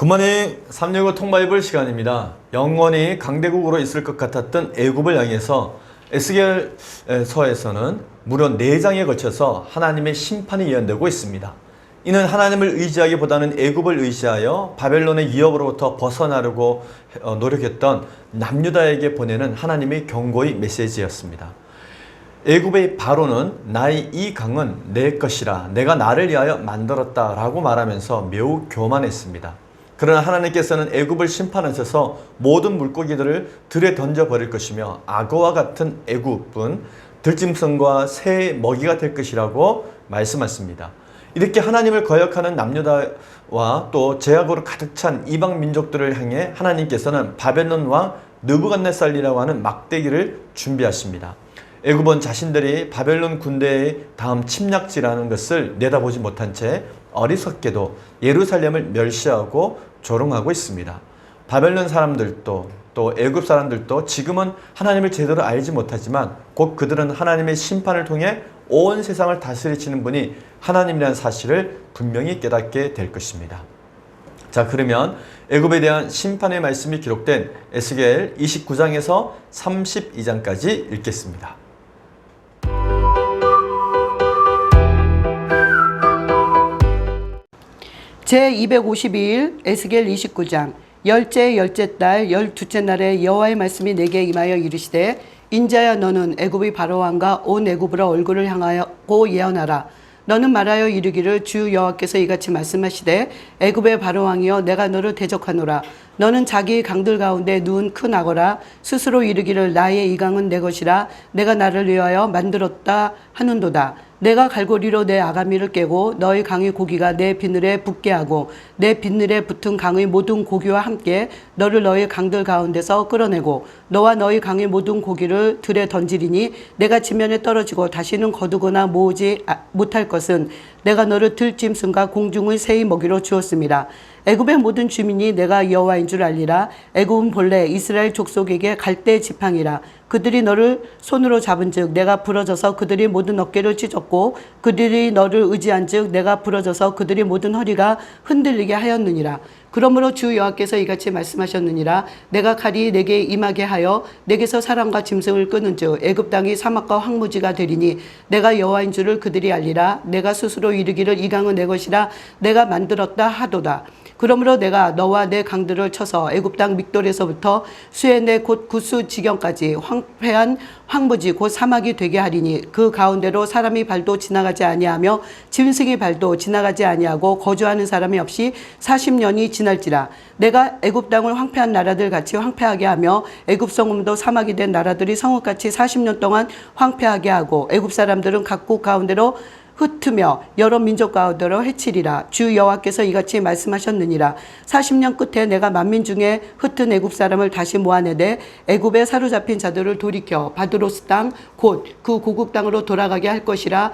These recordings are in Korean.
굿모닝 365 통바이블 시간입니다. 영원히 강대국으로 있을 것 같았던 애굽을 향해서 에스겔서에서는 무려 4장에 걸쳐서 하나님의 심판이 예언되고 있습니다. 이는 하나님을 의지하기보다는 애굽을 의지하여 바벨론의 위협으로부터 벗어나려고 노력했던 남유다에게 보내는 하나님의 경고의 메시지였습니다. 애굽의 바로는 나의 이 강은 내 것이라 내가 나를 위하여 만들었다 라고 말하면서 매우 교만했습니다. 그러나 하나님께서는 애굽을 심판하셔서 모든 물고기들을 들에 던져버릴 것이며 악어와 같은 애굽은 들짐승과 새의 먹이가 될 것이라고 말씀하십니다. 이렇게 하나님을 거역하는 남유다와 또 죄악으로 가득 찬 이방 민족들을 향해 하나님께서는 바벨론 왕 느부갓네살이라고 하는 막대기를 준비하십니다. 애굽은 자신들이 바벨론 군대의 다음 침략지라는 것을 내다보지 못한 채 어리석게도 예루살렘을 멸시하고 조롱하고 있습니다. 바벨론 사람들도 또 애굽 사람들도 지금은 하나님을 제대로 알지 못하지만 곧 그들은 하나님의 심판을 통해 온 세상을 다스리시는 분이 하나님이라는 사실을 분명히 깨닫게 될 것입니다. 자, 그러면 애굽에 대한 심판의 말씀이 기록된 에스겔 29장에서 32장까지 읽겠습니다. 제252일 에스겔 29장 열째 달 12째 날에 여호와의 말씀이 내게 임하여 이르시되 인자야 너는 애굽의 바로왕과 온 애굽으로 얼굴을 향하고 예언하라. 너는 말하여 이르기를 주 여호와께서 이같이 말씀하시되 애굽의 바로왕이여 내가 너를 대적하노라. 너는 자기 강들 가운데 누운 큰 악어라. 스스로 이르기를 나의 이 강은 내 것이라 내가 나를 위하여 만들었다 하는도다. 내가 갈고리로 내 아가미를 깨고 너의 강의 고기가 내 비늘에 붙게 하고 내 비늘에 붙은 강의 모든 고기와 함께 너를 너의 강들 가운데서 끌어내고 너와 너의 강의 모든 고기를 들에 던지리니 내가 지면에 떨어지고 다시는 거두거나 모으지 못할 것은 내가 너를 들짐승과 공중의 새의 먹이로 주었습니다. 애굽의 모든 주민이 내가 여호와인 줄 알리라. 애굽은 본래 이스라엘 족속에게 갈대 지팡이라. 그들이 너를 손으로 잡은즉 내가 부러져서 그들이 모든 어깨를 찢었고 그들이 너를 의지한즉 내가 부러져서 그들이 모든 허리가 흔들리게 하였느니라. 그러므로 주 여호와께서 이같이 말씀하셨느니라. 내가 칼이 내게 임하게 하여 내게서 사람과 짐승을 끄는즉 애굽 땅이 사막과 황무지가 되리니 내가 여호와인 줄을 그들이 알리라. 내가 스스로 이르기를 이 강은 내 것이라 내가 만들었다 하도다. 그러므로 내가 너와 내 강들을 쳐서 애굽 땅 믹돌에서부터 수에네 곧 구스 지경까지 황폐한 황무지 곧 사막이 되게 하리니 그 가운데로 사람이 발도 지나가지 아니하며 짐승이 발도 지나가지 아니하고 거주하는 사람이 없이 40년이 지날지라. 내가 애굽 땅을 황폐한 나라들 같이 황폐하게 하며 애굽 성읍도 사막이 된 나라들이 성읍같이 40년 동안 황폐하게 하고 애굽 사람들은 각국 가운데로 흩으며 여러 민족 가운데로 해치리라. 주 여호와께서 이같이 말씀하셨느니라. 40년 끝에 내가 만민 중에 흩은 애굽 사람을 다시 모아내되 애굽에 사로잡힌 자들을 돌이켜 바드로스 땅 곧 그 고국 땅으로 돌아가게 할 것이라.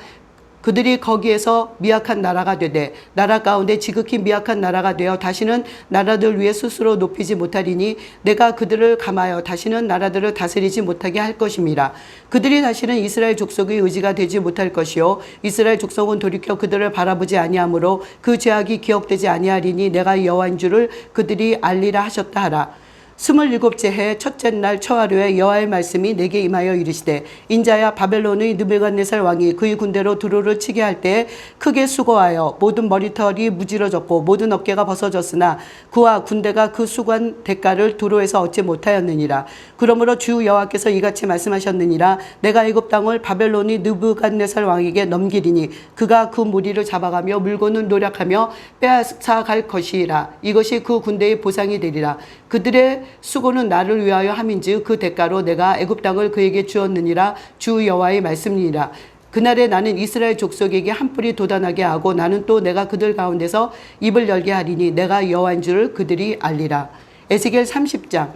그들이 거기에서 미약한 나라가 되되 나라 가운데 지극히 미약한 나라가 되어 다시는 나라들 위에 스스로 높이지 못하리니 내가 그들을 감하여 다시는 나라들을 다스리지 못하게 할 것임이라. 그들이 다시는 이스라엘 족속의 의지가 되지 못할 것이요 이스라엘 족속은 돌이켜 그들을 바라보지 아니하므로 그 죄악이 기억되지 아니하리니 내가 여호와인 줄을 그들이 알리라 하셨다 하라. 27째 해 첫째 날 초하루에 여호와의 말씀이 내게 임하여 이르시되 인자야 바벨론의 느부갓네살 왕이 그의 군대로 두루를 치게 할 때 크게 수고하여 모든 머리털이 무지러졌고 모든 어깨가 벗어졌으나 그와 군대가 그 수고한 대가를 두루에서 얻지 못하였느니라. 그러므로 주 여호와께서 이같이 말씀하셨느니라. 내가 애굽 땅을 바벨론의 느부갓네살 왕에게 넘기리니 그가 그 무리를 잡아가며 물고는 노력하며 빼앗아갈 것이라. 이것이 그 군대의 보상이 되리라. 그들의 수고는 나를 위하여 함인즉 그 대가로 내가 애굽 땅을 그에게 주었느니라. 주 여호와의 말씀이니라. 그날에 나는 이스라엘 족속에게 한 뿔이 돋아나게 하고 나는 또 내가 그들 가운데서 입을 열게 하리니 내가 여호와인 줄을 그들이 알리라. 에스겔 30장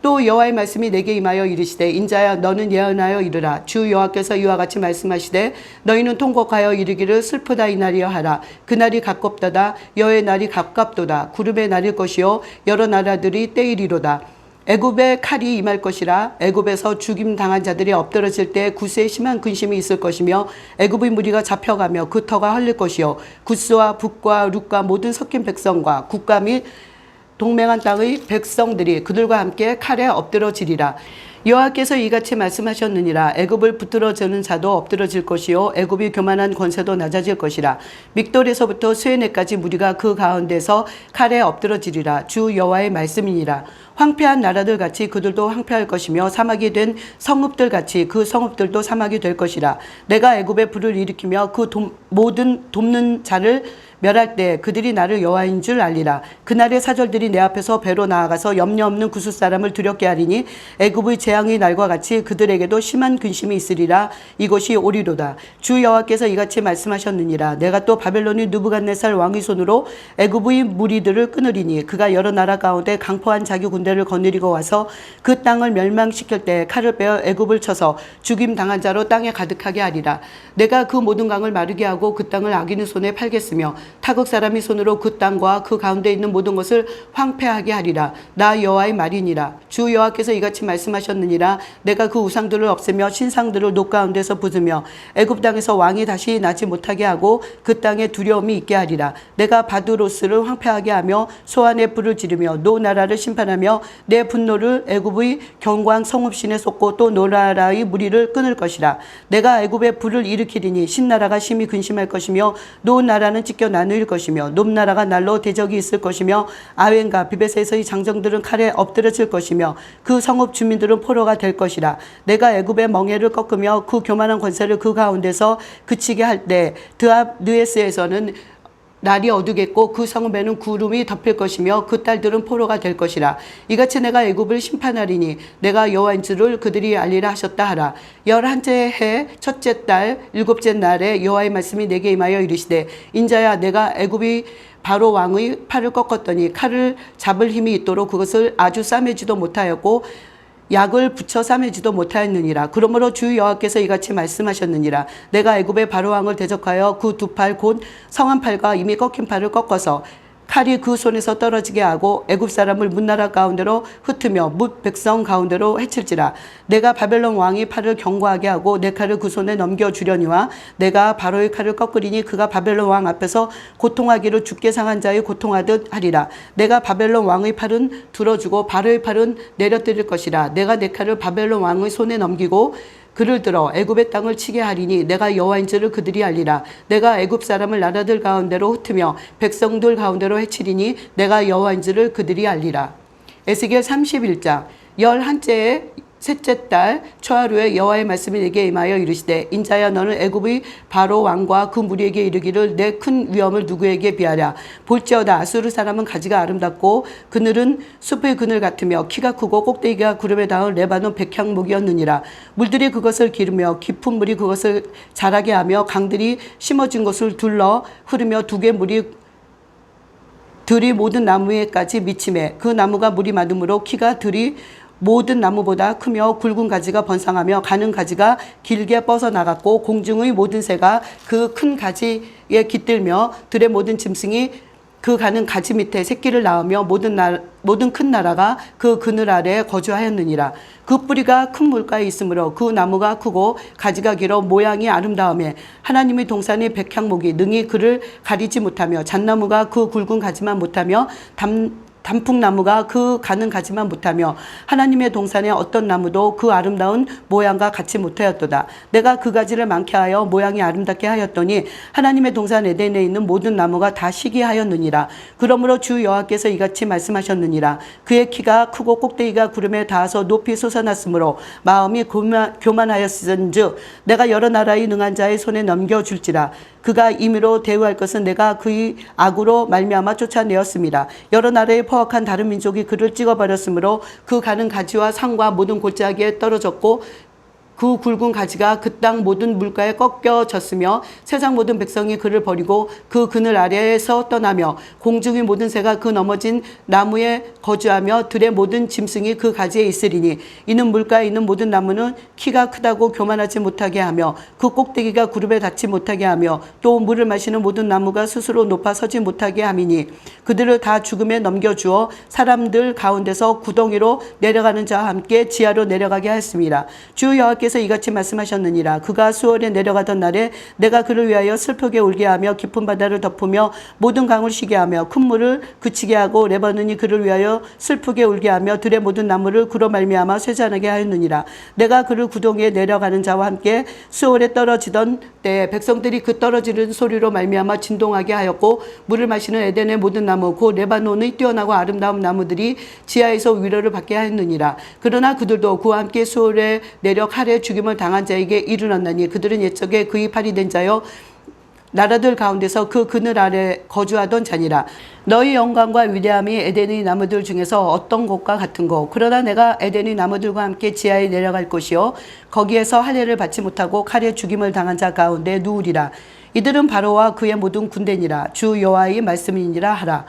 또 여호와의 말씀이 내게 임하여 이르시되 인자야 너는 예언하여 이르라. 주 여호와께서 이와 같이 말씀하시되 너희는 통곡하여 이르기를 슬프다 이 날이여 하라. 그날이 가깝도다. 여호의 날이 가깝도다. 구름의 날일 것이요 여러 나라들이 때이리로다. 애굽에 칼이 임할 것이라. 애굽에서 죽임 당한 자들이 엎드러질 때 구스에 심한 근심이 있을 것이며 애굽의 무리가 잡혀가며 그 터가 흘릴 것이요 구스와 북과 룻과 모든 섞인 백성과 국가 및 동맹한 땅의 백성들이 그들과 함께 칼에 엎드러지리라. 여호와께서 이같이 말씀하셨느니라. 애굽을 붙들어주는 자도 엎드러질 것이요 애굽이 교만한 권세도 낮아질 것이라. 믹돌에서부터 스웨네까지 무리가 그 가운데서 칼에 엎드러지리라. 주 여호와의 말씀이니라. 황폐한 나라들 같이 그들도 황폐할 것이며 사막이 된 성읍들 같이 그 성읍들도 사막이 될 것이라. 내가 애굽에 불을 일으키며 그 모든 돕는 자를 멸할 때 그들이 나를 여호와인 줄 알리라. 그날의 사절들이 내 앞에서 배로 나아가서 염려 없는 구스 사람을 두렵게 하리니 애굽의 재앙의 날과 같이 그들에게도 심한 근심이 있으리라. 이것이 오리로다. 주 여호와께서 이같이 말씀하셨느니라. 내가 또 바벨론의 느부갓네살 왕의 손으로 애굽의 무리들을 끊으리니 그가 여러 나라 가운데 강포한 자기 군대를 거느리고 와서 그 땅을 멸망시킬 때 칼을 빼어 애굽을 쳐서 죽임 당한 자로 땅에 가득하게 하리라. 내가 그 모든 강을 마르게 하고 그 땅을 악인의 손에 팔겠으며 타국 사람이 손으로 그 땅과 그 가운데 있는 모든 것을 황폐하게 하리라. 나 여호와의 말이니라. 주 여호와께서 이같이 말씀하셨느니라. 내가 그 우상들을 없애며 신상들을 녹 가운데서 부수며 애굽 땅에서 왕이 다시 나지 못하게 하고 그 땅에 두려움이 있게 하리라. 내가 바두로스를 황폐하게 하며 소환에 불을 지르며 노 나라를 심판하며 내 분노를 애굽의 경광 성읍신에 쏟고 또 노나라의 무리를 끊을 것이라. 내가 애굽에 불을 일으키리니 신나라가 심히 근심할 것이며 노 나라는 찢겨 나누일 것이며 높나라가 날로 대적이 있을 것이며 아웬과 비벳에서의 장정들은 칼에 엎드러질 것이며 그 성읍 주민들은 포로가 될 것이라. 내가 애굽의 멍에를 꺾으며 그 교만한 권세를 그 가운데서 그치게 할 때 드압 느에스에서는 날이 어두겠고 그 성읍에는 구름이 덮일 것이며 그 딸들은 포로가 될 것이라. 이같이 내가 애굽을 심판하리니 내가 여호와인 줄을 그들이 알리라 하셨다 하라. 11째 해 첫째 달 7째 날에 여호와의 말씀이 내게 임하여 이르시되 인자야 내가 애굽이 바로 왕의 팔을 꺾었더니 칼을 잡을 힘이 있도록 그것을 아주 싸매지도 못하였고 약을 붙여 싸매지도 못하였느니라. 그러므로 주 여호와께서 이같이 말씀하셨느니라. 내가 애굽의 바로 왕을 대적하여 그 두 팔 곧 성한 팔과 이미 꺾인 팔을 꺾어서 칼이 그 손에서 떨어지게 하고 애굽 사람을 문나라 가운데로 흩으며 뭇 백성 가운데로 해칠지라. 내가 바벨론 왕이 팔을 견고하게 하고 내 칼을 그 손에 넘겨주려니와 내가 바로의 칼을 꺾으리니 그가 바벨론 왕 앞에서 고통하기를 죽게 상한 자의 고통하듯 하리라. 내가 바벨론 왕의 팔은 들어주고 바로의 팔은 내려뜨릴 것이라. 내가 내 칼을 바벨론 왕의 손에 넘기고 그를 들어 애굽의 땅을 치게 하리니 내가 여호와인 줄을 그들이 알리라. 내가 애굽 사람을 나라들 가운데로 흩으며 백성들 가운데로 해치리니 내가 여호와인 줄을 그들이 알리라. 에스겔 31장 11째에 셋째 달 초하루에 여호와의 말씀이 내게 임하여 이르시되 인자야 너는 애굽의 바로 왕과 그 무리에게 이르기를 내 큰 위엄을 누구에게 비하랴. 볼지어다 아수르 사람은 가지가 아름답고 그늘은 숲의 그늘 같으며 키가 크고 꼭대기가 구름에 닿은 레바논 백향목이었느니라. 물들이 그것을 기르며 깊은 물이 그것을 자라게 하며 강들이 심어진 곳을 둘러 흐르며 두 개 물이 들이 모든 나무에까지 미치매 그 나무가 물이 많으므로 키가 들이 모든 나무보다 크며 굵은 가지가 번성하며 가는 가지가 길게 뻗어나갔고 공중의 모든 새가 그 큰 가지에 깃들며 들의 모든 짐승이 그 가는 가지 밑에 새끼를 낳으며 모든 큰 나라가 그 그늘 아래에 거주하였느니라. 그 뿌리가 큰 물가에 있으므로 그 나무가 크고 가지가 길어 모양이 아름다우며 하나님의 동산의 백향목이 능히 그를 가리지 못하며 잣나무가 그 굵은 가지만 못하며 단풍나무가 그 가는 가지만 못하며 하나님의 동산의 어떤 나무도 그 아름다운 모양과 같이 못하였도다. 내가 그 가지를 많게 하여 모양이 아름답게 하였더니 하나님의 동산 에덴에 있는 모든 나무가 다 시기하였느니라. 그러므로 주 여호와께서 이같이 말씀하셨느니라. 그의 키가 크고 꼭대기가 구름에 닿아서 높이 솟아났으므로 마음이 교만하였은즉 내가 여러 나라의 능한 자의 손에 넘겨줄지라. 그가 임의로 대우할 것은 내가 그의 악으로 말미암아 쫓아내었습니다. 여러 나라의 포악한 다른 민족이 그를 찍어버렸으므로 그 가는 가지와 상과 모든 골짜기에 떨어졌고 그 굵은 가지가 그 땅 모든 물가에 꺾여졌으며 세상 모든 백성이 그를 버리고 그 그늘 아래에서 떠나며 공중의 모든 새가 그 넘어진 나무에 거주하며 들의 모든 짐승이 그 가지에 있으리니 이는 물가에 있는 모든 나무는 키가 크다고 교만하지 못하게 하며 그 꼭대기가 구름에 닿지 못하게 하며 또 물을 마시는 모든 나무가 스스로 높아 서지 못하게 함이니 그들을 다 죽음에 넘겨주어 사람들 가운데서 구덩이로 내려가는 자와 함께 지하로 내려가게 하였습니다. 주 여호와께서 여호와께서 이같이 말씀하셨느니라. 그가 수월에 내려가던 날에 내가 그를 위하여 슬프게 울게 하며 깊은 바다를 덮으며 모든 강을 쉬게 하며 큰 물을 그치게 하고 레바논이 그를 위하여 슬프게 울게 하며 들의 모든 나무를 그로 말미암아 쇠잔하게 하였느니라. 내가 그를 구덩이에 내려가는 자와 함께 수월에 떨어지던 때에 백성들이 그 떨어지는 소리로 말미암아 진동하게 하였고 물을 마시는 에덴의 모든 나무 곧 레바논의 뛰어나고 아름다운 나무들이 지하에서 위로를 받게 하였느니라. 그러나 그들도 그와 함께 수월에 내려 칼에 죽임을 당한 자에게 이르렀나니 그들은 옛적에 그의 팔이 된 자여 나라들 가운데서 그 그늘 아래 거주하던 자니라. 너희 영광과 위대함이 에덴의 나무들 중에서 어떤 것과 같은 것. 그러나 내가 에덴의 나무들과 함께 지하에 내려갈 것이요 거기에서 할례를 받지 못하고 칼에 죽임을 당한 자 가운데 누우리라. 이들은 바로와 그의 모든 군대니라. 주 여호와의 말씀이니라 하라.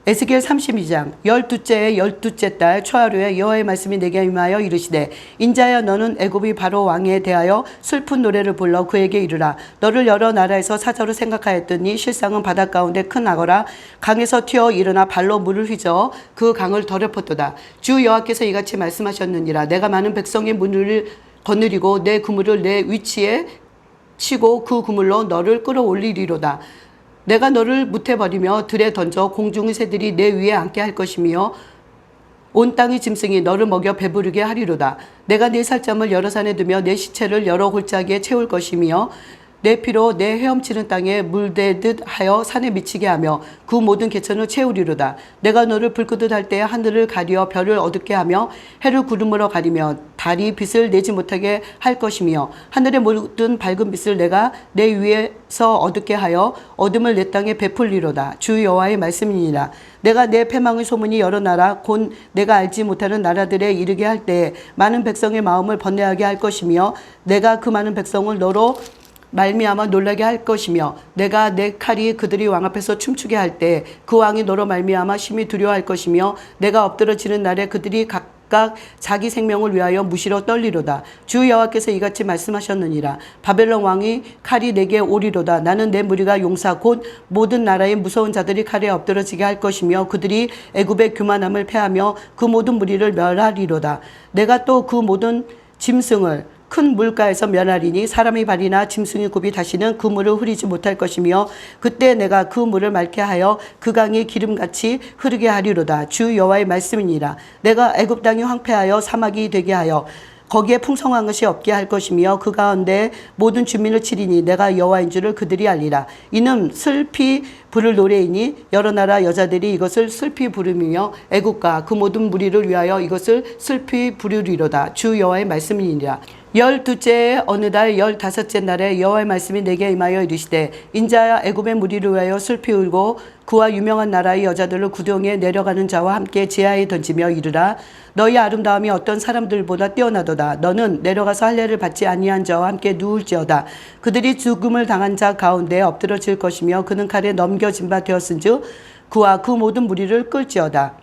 에스겔 32장 12째의 12째 달 초하루에 여호와의 말씀이 내게 임하여 이르시되 인자야 너는 애굽의 바로 왕에 대하여 슬픈 노래를 불러 그에게 이르라. 너를 여러 나라에서 사자로 생각하였더니 실상은 바닷 가운데 큰 악어라. 강에서 튀어 일어나 발로 물을 휘저 그 강을 더럽혔도다. 주 여호와께서 이같이 말씀하셨느니라. 내가 많은 백성의 문을 거느리고 내 그물을 내 위치에 치고 그 그물로 너를 끌어올리리로다. 내가 너를 무태버리며 들에 던져 공중의 새들이 내 위에 앉게 할 것이며 온 땅의 짐승이 너를 먹여 배부르게 하리로다. 내가 네 살점을 여러 산에 두며 내 시체를 여러 골짜기에 채울 것이며 내 피로 내 헤엄치는 땅에 물대듯 하여 산에 미치게 하며 그 모든 개천을 채우리로다. 내가 너를 불끄듯 할 때에 하늘을 가리어 별을 어둡게 하며 해를 구름으로 가리며 달이 빛을 내지 못하게 할 것이며 하늘의 모든 밝은 빛을 내가 내 위에서 어둡게 하여 어둠을 내 땅에 베풀리로다. 주 여호와의 말씀이니라. 내가 내 패망의 소문이 여러 나라 곧 내가 알지 못하는 나라들에 이르게 할 때에 많은 백성의 마음을 번뇌하게 할 것이며 내가 그 많은 백성을 너로 말미암아 놀라게 할 것이며 내가 내 칼이 그들이 왕 앞에서 춤추게 할 때 그 왕이 너로 말미암아 심히 두려워할 것이며 내가 엎드러지는 날에 그들이 각각 자기 생명을 위하여 무시로 떨리로다. 주 여호와께서 이같이 말씀하셨느니라. 바벨론 왕이 칼이 내게 오리로다. 나는 내 무리가 용사 곧 모든 나라의 무서운 자들이 칼에 엎드러지게 할 것이며 그들이 애굽의 교만함을 패하며 그 모든 무리를 멸하리로다. 내가 또 그 모든 짐승을 큰 물가에서 멸하리니 사람의 발이나 짐승의 굽이 다시는 그 물을 흐리지 못할 것이며 그때 내가 그 물을 맑게 하여 그 강이 기름같이 흐르게 하리로다. 주 여호와의 말씀이니라. 내가 애굽 땅이 황폐하여 사막이 되게 하여 거기에 풍성한 것이 없게 할 것이며 그 가운데 모든 주민을 치리니 내가 여호와인 줄을 그들이 알리라. 이는 슬피 부를 노래이니 여러 나라 여자들이 이것을 슬피 부르며 애굽과 그 모든 무리를 위하여 이것을 슬피 부르리로다. 주 여호와의 말씀이니라. 12째의 어느 달 15째 날에 여호와의 말씀이 내게 임하여 이르시되 인자야 애굽의 무리를 위하여 슬피 울고 그와 유명한 나라의 여자들을 구덩이에 내려가는 자와 함께 지하에 던지며 이르라. 너희 아름다움이 어떤 사람들보다 뛰어나도다. 너는 내려가서 할례를 받지 아니한 자와 함께 누울지어다. 그들이 죽음을 당한 자 가운데 엎드러질 것이며 그는 칼에 넘겨진 바 되었은즉 그와 그 모든 무리를 끌지어다.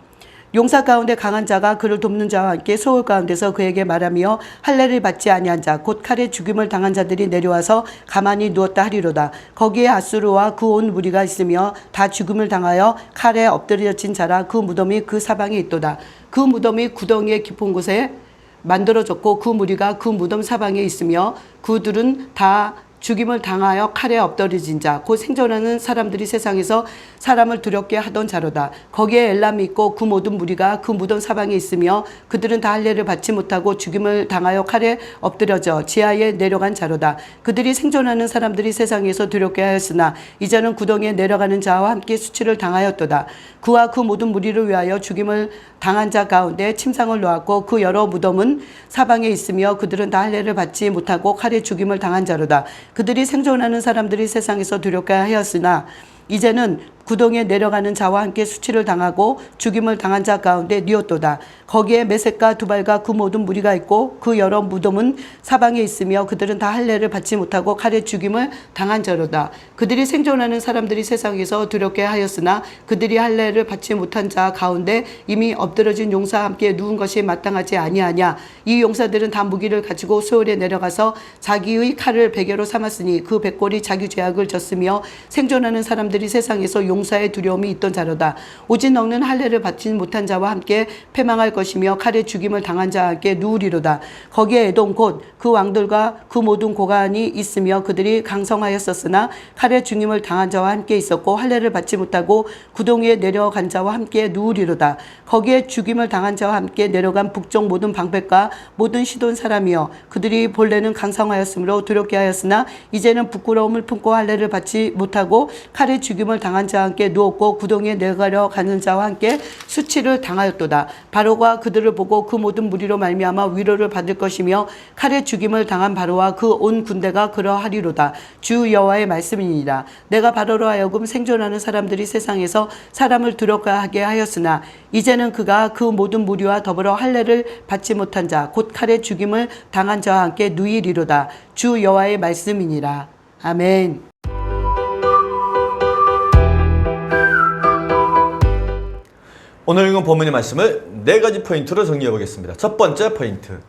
용사 가운데 강한 자가 그를 돕는 자와 함께 소울 가운데서 그에게 말하며 할례를 받지 아니한 자 곧 칼에 죽임을 당한 자들이 내려와서 가만히 누웠다 하리로다. 거기에 아수르와 그 온 무리가 있으며 다 죽음을 당하여 칼에 엎드려진 자라. 그 무덤이 그 사방에 있도다. 그 무덤이 구덩이의 깊은 곳에 만들어졌고 그 무리가 그 무덤 사방에 있으며 그들은 다 죽임을 당하여 칼에 엎드러진 자 곧 생존하는 사람들이 세상에서 사람을 두렵게 하던 자로다. 거기에 엘람이 있고 그 모든 무리가 그 무덤 사방에 있으며 그들은 다 할례를 받지 못하고 죽임을 당하여 칼에 엎드려져 지하에 내려간 자로다. 그들이 생존하는 사람들이 세상에서 두렵게 하였으나 이제는 구덩이에 내려가는 자와 함께 수치를 당하였도다. 그와 그 모든 무리를 위하여 죽임을 당한 자 가운데 침상을 놓았고 그 여러 무덤은 사방에 있으며 그들은 다 할례를 받지 못하고 칼에 죽임을 당한 자로다. 그들이 생존하는 사람들이 세상에서 두렵게 하였으나 이제는 구덩이에 내려가는 자와 함께 수치를 당하고 죽임을 당한 자 가운데 뉘었도다. 거기에 메섹과 두발과 그 모든 무리가 있고 그 여러 무덤은 사방에 있으며 그들은 다 할례를 받지 못하고 칼에 죽임을 당한 자로다. 그들이 생존하는 사람들이 세상에서 두렵게 하였으나 그들이 할례를 받지 못한 자 가운데 이미 엎드러진 용사와 함께 누운 것이 마땅하지 아니하냐. 이 용사들은 다 무기를 가지고 소울에 내려가서 자기의 칼을 베개로 삼았으니 그 백골이 자기 죄악을 졌으며 생존하는 사람들이 사람들이 세상에서 용사의 두려움이 있던 자로다. 오직 너는 할례를 바치지 못한 자와 함께 패망할 것이며 칼에 죽임을 당한 자와 함께 누우리로다. 거기에 에돔 곧 그 왕들과 그 모든 고관이 있으며 그들이 강성하였었으나 칼에 죽임을 당한 자와 함께 있었고 할례를 받지 못하고 구덩 위에 내려간 자와 함께 누우리로다. 거기에 죽임을 당한 자와 함께 내려간 북쪽 모든 방백과 모든 시돈 사람이여 그들이 본래는 강성하였으므로 두렵게 하였으나 이제는 부끄러움을 품고 할례를 받지 못하고 칼에 죽임을 당한 자와 함께 누웠고 구덩 위에 내려가려 가는 자와 함께 수치를 당하였도다. 바로가 그들을 보고 그 모든 무리로 말미암아 위로를 받을 것이며 칼에 죽임을 당한 바로와 그 온 군대가 그러하리로다. 주 여호와의 말씀이니라. 내가 바로로 하여금 생존하는 사람들이 세상에서 사람을 두렵게 하였으나 이제는 그가 그 모든 무리와 더불어 할례를 받지 못한 자 곧 칼에 죽임을 당한 자와 함께 누이리로다. 주 여호와의 말씀이니라. 아멘. 오늘 읽은 본문의 말씀을 네 가지 포인트로 정리해 보겠습니다. 첫 번째 포인트.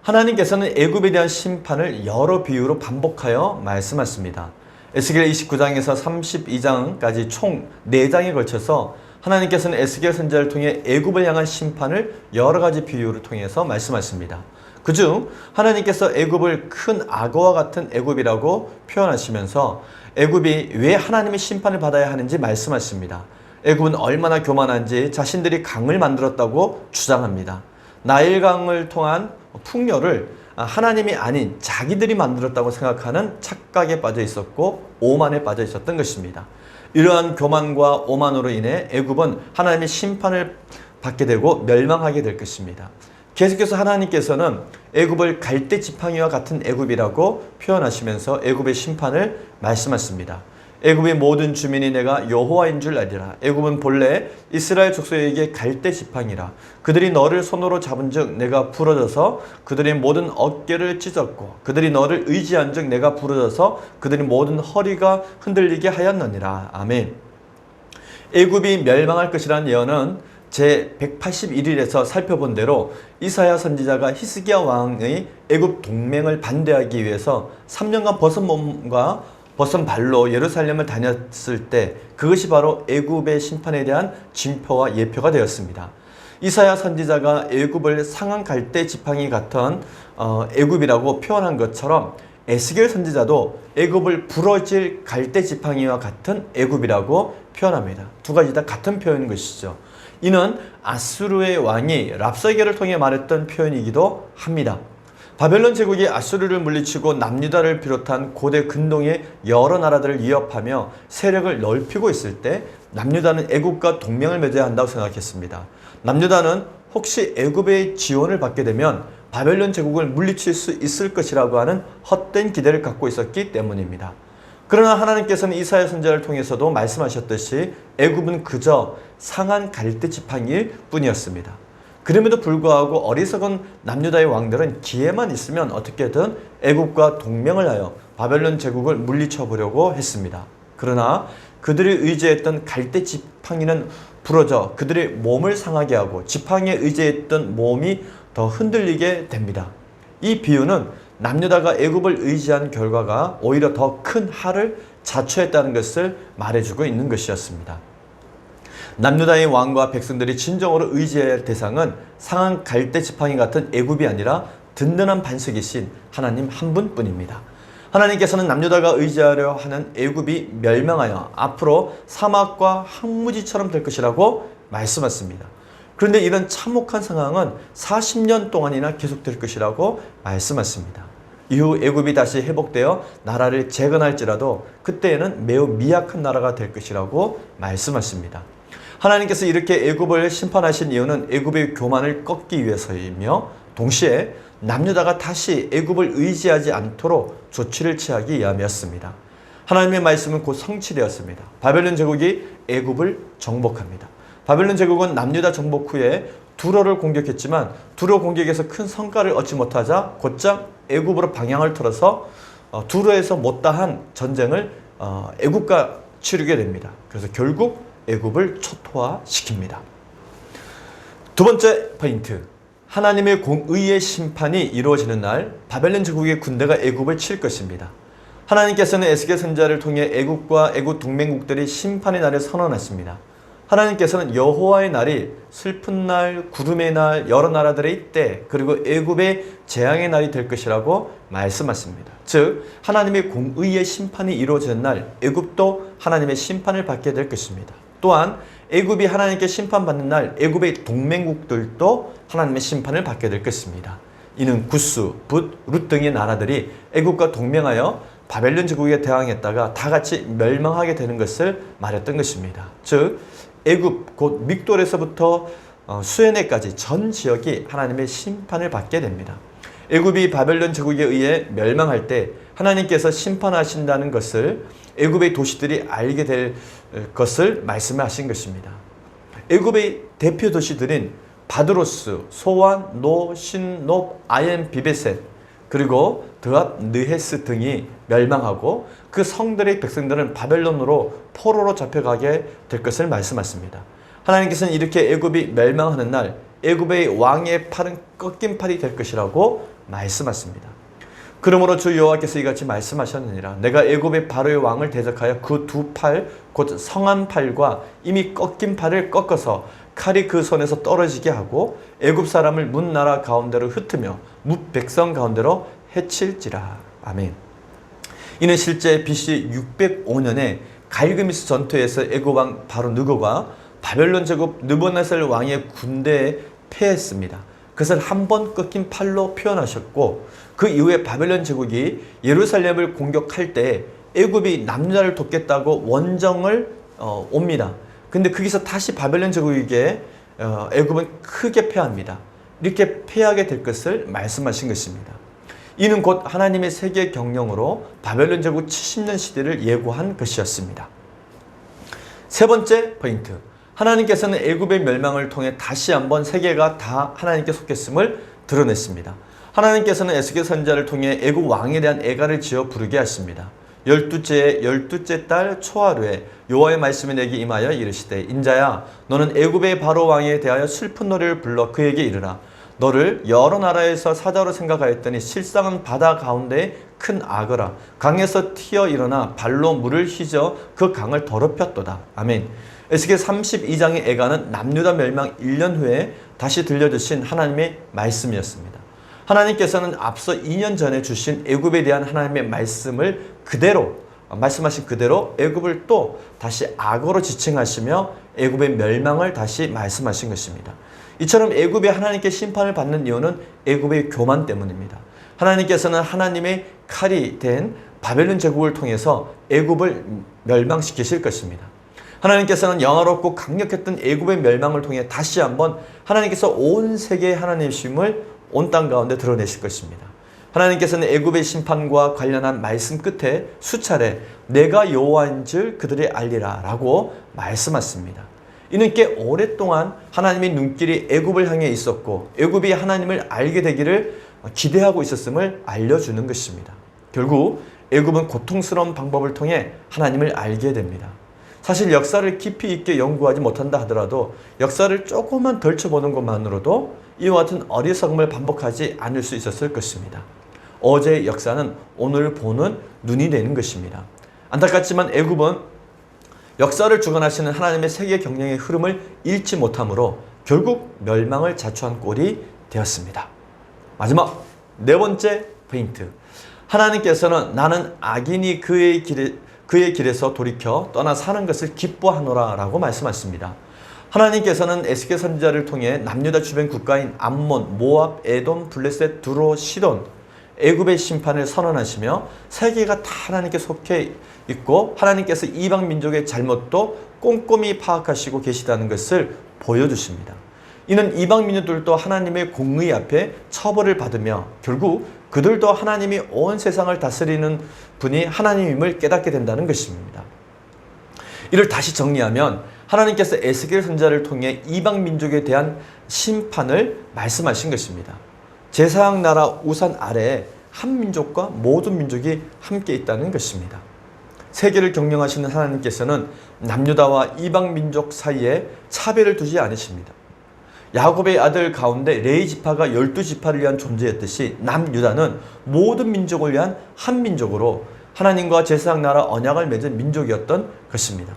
하나님께서는 애굽에 대한 심판을 여러 비유로 반복하여 말씀하십니다. 에스겔 29장에서 32장까지 총 4장에 걸쳐서 하나님께서는 에스겔 선지자를 통해 애굽을 향한 심판을 여러 가지 비유를 통해서 말씀하십니다. 그중 하나님께서 애굽을 큰 악어와 같은 애굽이라고 표현하시면서 애굽이 왜 하나님의 심판을 받아야 하는지 말씀하십니다. 애굽은 얼마나 교만한지 자신들이 강을 만들었다고 주장합니다. 나일강을 통한 풍요를 하나님이 아닌 자기들이 만들었다고 생각하는 착각에 빠져 있었고 오만에 빠져 있었던 것입니다. 이러한 교만과 오만으로 인해 애굽은 하나님의 심판을 받게 되고 멸망하게 될 것입니다. 계속해서 하나님께서는 애굽을 갈대 지팡이와 같은 애굽이라고 표현하시면서 애굽의 심판을 말씀하십니다. 애굽의 모든 주민이 내가 여호와인 줄 알리라. 애굽은 본래 이스라엘 족속에게 갈대 지팡이라. 그들이 너를 손으로 잡은즉 내가 부러져서 그들의 모든 어깨를 찢었고 그들이 너를 의지한즉 내가 부러져서 그들의 모든 허리가 흔들리게 하였느니라. 아멘. 애굽이 멸망할 것이라는 예언은 제 181일에서 살펴본 대로 이사야 선지자가 히스기야 왕의 애굽 동맹을 반대하기 위해서 3년간 벗은 몸과 벗은 발로 예루살렘을 다녔을 때 그것이 바로 애굽의 심판에 대한 징표와 예표가 되었습니다. 이사야 선지자가 애굽을 상한 갈대 지팡이 같은 애굽이라고 표현한 것처럼 에스겔 선지자도 애굽을 부러질 갈대 지팡이와 같은 애굽이라고 표현합니다. 두 가지 다 같은 표현인 것이죠. 이는 아수르의 왕이 랍사게를 통해 말했던 표현이기도 합니다. 바벨론 제국이 아수르를 물리치고 남유다를 비롯한 고대 근동의 여러 나라들을 위협하며 세력을 넓히고 있을 때 남유다는 애굽과 동맹을 맺어야 한다고 생각했습니다. 남유다는 혹시 애굽의 지원을 받게 되면 바벨론 제국을 물리칠 수 있을 것이라고 하는 헛된 기대를 갖고 있었기 때문입니다. 그러나 하나님께서는 이사야 선지자를 통해서도 말씀하셨듯이 애굽은 그저 상한 갈대 지팡이일 뿐이었습니다. 그럼에도 불구하고 어리석은 남유다의 왕들은 기회만 있으면 어떻게든 애굽과 동맹을 하여 바벨론 제국을 물리쳐 보려고 했습니다. 그러나 그들이 의지했던 갈대 지팡이는 부러져 그들의 몸을 상하게 하고 지팡이에 의지했던 몸이 더 흔들리게 됩니다. 이 비유는 남유다가 애굽을 의지한 결과가 오히려 더 큰 할을 자초했다는 것을 말해주고 있는 것이었습니다. 남유다의 왕과 백성들이 진정으로 의지해야 할 대상은 상한 갈대 지팡이 같은 애굽이 아니라 든든한 반석이신 하나님 한 분뿐입니다. 하나님께서는 남유다가 의지하려 하는 애굽이 멸망하여 앞으로 사막과 황무지처럼 될 것이라고 말씀하십니다. 그런데 이런 참혹한 상황은 40년 동안이나 계속될 것이라고 말씀하십니다. 이후 애굽이 다시 회복되어 나라를 재건할지라도 그때에는 매우 미약한 나라가 될 것이라고 말씀하십니다. 하나님께서 이렇게 애굽을 심판하신 이유는 애굽의 교만을 꺾기 위해서이며 동시에 남유다가 다시 애굽을 의지하지 않도록 조치를 취하기 위함이었습니다. 하나님의 말씀은 곧 성취되었습니다. 바벨론 제국이 애굽을 정복합니다. 바벨론 제국은 남유다 정복 후에 두로를 공격했지만 두로 공격에서 큰 성과를 얻지 못하자 곧장 애굽으로 방향을 틀어서 두로에서 못다한 전쟁을 애굽과 치르게 됩니다. 그래서 결국 애굽을 초토화시킵니다. 두 번째 포인트. 하나님의 공의의 심판이 이루어지는 날 바벨론 제국의 군대가 애굽을 칠 것입니다. 하나님께서는 에스겔 선지자를 통해 애국과 애국 동맹국들이 심판의 날을 선언하십니다. 하나님께서는 여호와의 날이 슬픈 날, 구름의 날, 여러 나라들의 때, 그리고 애굽의 재앙의 날이 될 것이라고 말씀하십니다. 즉 하나님의 공의의 심판이 이루어지는 날 애굽도 하나님의 심판을 받게 될 것입니다. 또한 애굽이 하나님께 심판받는 날 애굽의 동맹국들도 하나님의 심판을 받게 될 것입니다. 이는 구스, 붓, 룻 등의 나라들이 애굽과 동맹하여 바벨론 제국에 대항했다가 다 같이 멸망하게 되는 것을 말했던 것입니다. 즉 애굽 곧 믹돌에서부터 수에네까지 전 지역이 하나님의 심판을 받게 됩니다. 애굽이 바벨론 제국에 의해 멸망할 때 하나님께서 심판하신다는 것을 애굽의 도시들이 알게 될 것을 말씀하신 것입니다. 애굽의 대표 도시들인 바드로스, 소안, 노, 신, 놉, 아yen, 비베셋 그리고 드압, 느헤스 등이 멸망하고 그 성들의 백성들은 바벨론으로 포로로 잡혀가게 될 것을 말씀하십니다. 하나님께서는 이렇게 애굽이 멸망하는 날 애굽의 왕의 팔은 꺾인 팔이 될 것이라고 말씀하십니다. 그러므로 주 여호와께서 이같이 말씀하셨느니라. 내가 애굽의 바로의 왕을 대적하여 그 두 팔, 곧 성한 팔과 이미 꺾인 팔을 꺾어서 칼이 그 손에서 떨어지게 하고 애굽 사람을 문 나라 가운데로 흩으며 뭇 백성 가운데로 해칠지라. 아멘. 이는 실제 BC 605년에 갈그미스 전투에서 애굽 왕 바로 느고가 바벨론 제국 느부갓네살 왕의 군대에 패했습니다. 그것을 한 번 꺾인 팔로 표현하셨고 그 이후에 바벨론 제국이 예루살렘을 공격할 때 애굽이 남유다를 돕겠다고 원정을 옵니다. 근데 거기서 다시 바벨론 제국에게 애굽은 크게 패합니다. 이렇게 패하게 될 것을 말씀하신 것입니다. 이는 곧 하나님의 세계 경영으로 바벨론 제국 70년 시대를 예고한 것이었습니다. 세 번째 포인트. 하나님께서는 애굽의 멸망을 통해 다시 한번 세계가 다 하나님께 속했음을 드러냈습니다. 하나님께서는 에스겔 선지자를 통해 애굽 왕에 대한 애가를 지어 부르게 하십니다. 12째 달 초하루에 여호와의 말씀이 내게 임하여 이르시되 인자야 너는 애굽의 바로 왕에 대하여 슬픈 노래를 불러 그에게 이르라. 너를 여러 나라에서 사자로 생각하였더니 실상은 바다 가운데 큰 악어라. 강에서 튀어 일어나 발로 물을 휘저 그 강을 더럽혔도다. 아멘. 에스겔 32장의 애가는 남유다 멸망 1년 후에 다시 들려주신 하나님의 말씀이었습니다. 하나님께서는 앞서 2년 전에 주신 애굽에 대한 하나님의 말씀을 말씀하신 그대로 애굽을 또 다시 악어로 지칭하시며 애굽의 멸망을 다시 말씀하신 것입니다. 이처럼 애굽이 하나님께 심판을 받는 이유는 애굽의 교만 때문입니다. 하나님께서는 하나님의 칼이 된 바벨론 제국을 통해서 애굽을 멸망시키실 것입니다. 하나님께서는 영화롭고 강력했던 애굽의 멸망을 통해 다시 한번 하나님께서 온 세계의 하나님이심을 온 땅 가운데 드러내실 것입니다. 하나님께서는 애굽의 심판과 관련한 말씀 끝에 수차례 내가 여호와인 줄 그들이 알리라 라고 말씀하십니다. 이는 꽤 오랫동안 하나님의 눈길이 애굽을 향해 있었고 애굽이 하나님을 알게 되기를 기대하고 있었음을 알려주는 것입니다. 결국 애굽은 고통스러운 방법을 통해 하나님을 알게 됩니다. 사실 역사를 깊이 있게 연구하지 못한다 하더라도 역사를 조금만 덜쳐보는 것만으로도 이와 같은 어리석음을 반복하지 않을 수 있었을 것입니다. 어제의 역사는 오늘 보는 눈이 되는 것입니다. 안타깝지만 애굽은 역사를 주관하시는 하나님의 세계 경영의 흐름을 잃지 못함으로 결국 멸망을 자초한 꼴이 되었습니다. 마지막 네 번째 포인트. 하나님께서는 나는 악인이 그의 길에서 돌이켜 떠나 사는 것을 기뻐하노라 라고 말씀하십니다. 하나님께서는 에스겔 선지자를 통해 남유다 주변 국가인 암몬, 모압, 에돔, 블레셋, 두로, 시돈, 애굽의 심판을 선언하시며 세계가 다 하나님께 속해 있고 하나님께서 이방 민족의 잘못도 꼼꼼히 파악하시고 계시다는 것을 보여주십니다. 이는 이방 민족들도 하나님의 공의 앞에 처벌을 받으며 결국 그들도 하나님이 온 세상을 다스리는 분이 하나님임을 깨닫게 된다는 것입니다. 이를 다시 정리하면 하나님께서 에스겔 선지자를 통해 이방 민족에 대한 심판을 말씀하신 것입니다. 제사장 나라 우산 아래에 한 민족과 모든 민족이 함께 있다는 것입니다. 세계를 경영하시는 하나님께서는 남유다와 이방 민족 사이에 차별을 두지 않으십니다. 야곱의 아들 가운데 레위 지파가 12지파를 위한 존재였듯이 남유다는 모든 민족을 위한 한 민족으로 하나님과 제사장 나라 언약을 맺은 민족이었던 것입니다.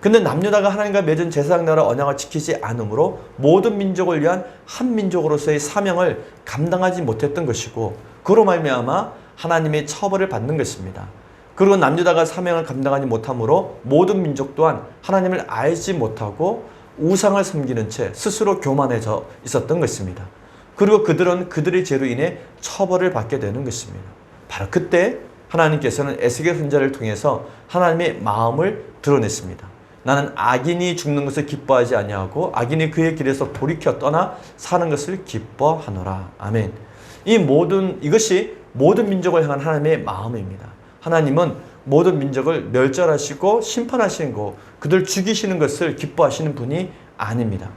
근데 남유다가 하나님과 맺은 제사장 나라 언약을 지키지 않으므로 모든 민족을 위한 한 민족으로서의 사명을 감당하지 못했던 것이고, 그로 말미암아 하나님의 처벌을 받는 것입니다. 그리고 남유다가 사명을 감당하지 못함으로 모든 민족 또한 하나님을 알지 못하고 우상을 섬기는 채 스스로 교만해져 있었던 것입니다. 그리고 그들은 그들의 죄로 인해 처벌을 받게 되는 것입니다. 바로 그때 하나님께서는 에스겔 선지자를 통해서 하나님의 마음을 드러냈습니다. 나는 악인이 죽는 것을 기뻐하지 아니하고 악인이 그의 길에서 돌이켜 떠나 사는 것을 기뻐하노라. 아멘. 이것이 모든 민족을 향한 하나님의 마음입니다. 하나님은 모든 민족을 멸절하시고 심판하시는 것, 그들 죽이시는 것을 기뻐하시는 분이 아닙니다.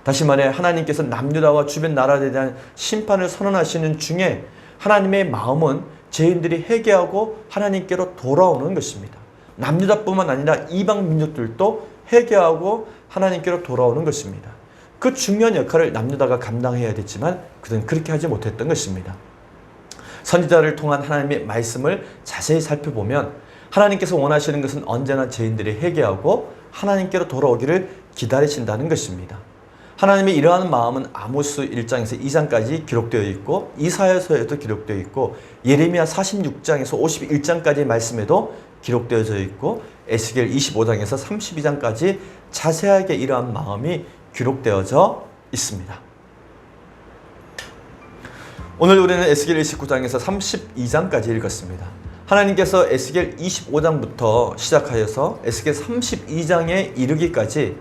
다시 말해 하나님께서 남유다와 주변 나라들에 대한 심판을 선언하시는 중에 하나님의 마음은 죄인들이 회개하고 하나님께로 돌아오는 것입니다. 남유다뿐만 아니라 이방 민족들도 회개하고 하나님께로 돌아오는 것입니다. 그 중요한 역할을 남유다가 감당해야 됐지만 그들은 그렇게 하지 못했던 것입니다. 선지자를 통한 하나님의 말씀을 자세히 살펴보면 하나님께서 원하시는 것은 언제나 죄인들이 회개하고 하나님께로 돌아오기를 기다리신다는 것입니다. 하나님의 이러한 마음은 아모스 1장에서 2장까지 기록되어 있고 이사야서에도 기록되어 있고 예레미야 46장에서 51장까지의 말씀에도 기록되어져 있고 에스겔 25장에서 32장까지 자세하게 이러한 마음이 기록되어져 있습니다. 오늘 우리는 에스겔 29장에서 32장까지 읽었습니다. 하나님께서 에스겔 25장부터 시작하여서 에스겔 32장에 이르기까지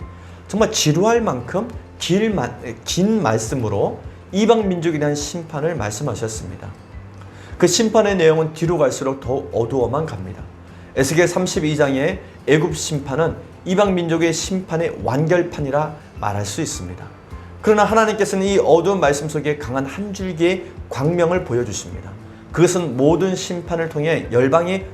정말 지루할 만큼 긴 말씀으로 이방 민족에 대한 심판을 말씀하셨습니다. 그 심판의 내용은 뒤로 갈수록 더 어두워만 갑니다. 에스겔 32장의 애굽 심판은 이방 민족의 심판의 완결판이라 말할 수 있습니다. 그러나 하나님께서는 이 어두운 말씀 속에 강한 한 줄기의 광명을 보여주십니다. 그것은 모든 심판을 통해 열방이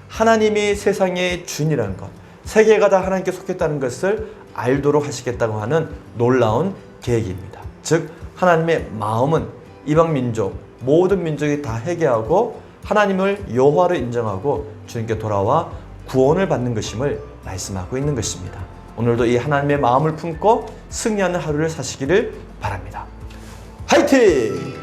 하나님이 세상의 주인이라는 것, 세계가 다 하나님께 속했다는 것을 알도록 하시겠다고 하는 놀라운 계획입니다. 즉 하나님의 마음은 이방 민족, 모든 민족이 다 회개하고 하나님을 여호와로 인정하고 주님께 돌아와 구원을 받는 것임을 말씀하고 있는 것입니다. 오늘도 이 하나님의 마음을 품고 승리하는 하루를 사시기를 바랍니다. 화이팅!